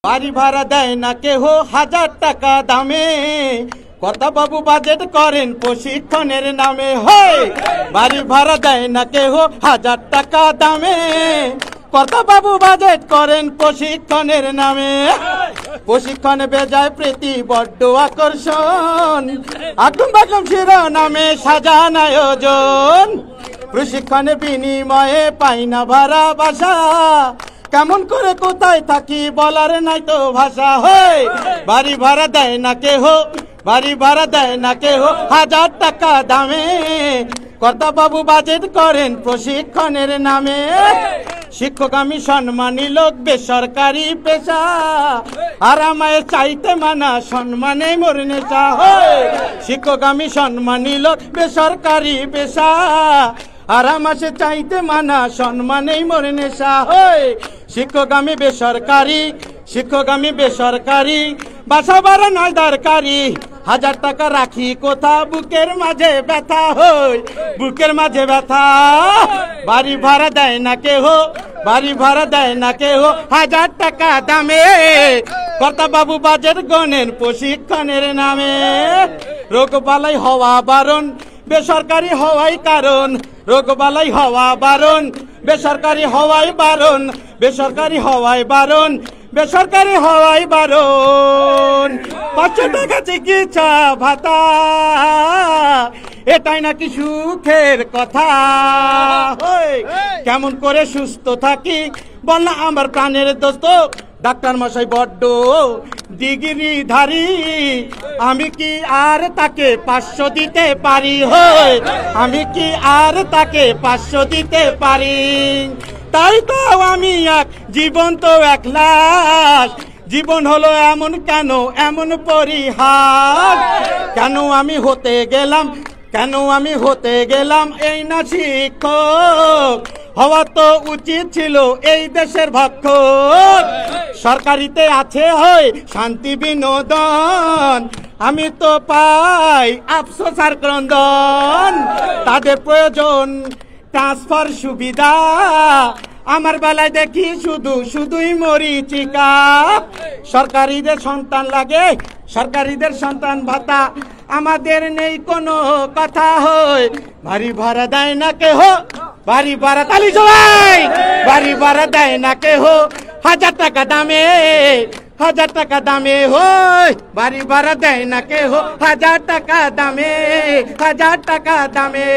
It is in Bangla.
বাড়ি ভাড়া দেয় না কেহ 1000 টাকা দামে, কর্তা বাবু বাজেট করেন প্রশিক্ষণের নামে। হয় বাড়ি ভাড়া দেয় না কেহ 1000 টাকা দামে, কর্তা বাবু বাজেট করেন প্রশিক্ষণের নামে। প্রশিক্ষণে বেজায় প্রীতি বড্ড আকর্ষণ, আগুন বাগুন শিরোনামে সাজান আয়োজন। প্রশিক্ষণে বিনিময়ে পাই না ভাড়া বাসা, কেমন করে কোথায় থাকি বলার নাই তো ভাষা। হয় বাড়ি ভাড়া দেয় না কেহ, বাড়ি ভাড়া দেয় না কেহ 1000 টাকা দামে, কর্তা বাবু বাজেট করেন প্রশিক্ষণের নামে। শিক্ষক আমি সম্মানী লোক, বেসরকারি পেশা, আর আমায় চাইতে মানা সম্মানে মোর নেশা। হয় শিক্ষক আমি সম্মানী লোক, বেসরকারি পেশা, আর আমাকে চাইতে মানা সম্মানেই মোর নেশা। হয় শিক্ষক আমি বেসরকারি, শিক্ষক আমি বেসরকারি, বাসা ভাড়া নয় দরকারি, 1000 টাকা রাখি কোথা বুকের মাঝে ব্যথা। হয় বুকের মাঝে ব্যথা। বাড়ি ভাড়া দেয় না কেহ, বাড়ি ভাড়া দেয় না কেহ 1000 টাকা দামে, কর্তা বাবু বাজেট গণেন প্রশিক্ষণের নামে। রোগ বালাই হওয়া বারণ, বেসরকারি হওয়াই কারণ, রোগ বালাই হওয়া বারণ, বেসরকারি হওয়াই বারণ, বেসরকারি হওয়াই বারণ, বেসরকারি হওয়াই বারণ। 500 টাকা চিকিৎসা ভাতা, এটাই নাকি সুখের কথা। কেমন করে সুস্থ থাকি বল না আমার প্রাণের দোস্ত, ডাক্তার মশাই বড্ড ডিগ্রিধারী, আমি কি আর তাকে 500 দিতে পারি? হয় আমি কি আর তাকে 500 দিতে পারি? তাই তো আমি এক জীবন তো এক লাশ, জীবন হলো এমন কেন এমন পরিহাস? কেন আমি হতে গেলাম, কেন আমি হতে গেলাম এই না শিক্ষক? হওয়া তো উচিত ছিল এই দেশের ভক্ষক। সরকারিতে আছে হয় শান্তি বিনোদন, আমি তো পাই আফসোস আর ক্রন্দন। তাদের প্রয়োজন ট্রান্সফার সুবিধা, আমার বেলায় দেখি শুধু শুধুই মরিচিকা। সরকারিদের সন্তান লাগে, সরকারিদের সন্তান ভাতা, আমাদের নেই কোনো কথা। হয় বাড়ি ভাড়া দেয় না কেহ, বাড়ি ভাড়া তালি সবাই, বাড়ি ভাড়া দেয় না কেহ 1000 টাকা দামে, 1000 টাকা দামে। হয় বাড়ি ভাড়া দেয় না কেহ 1000 টাকা দামে, 1000 টাকা দামে।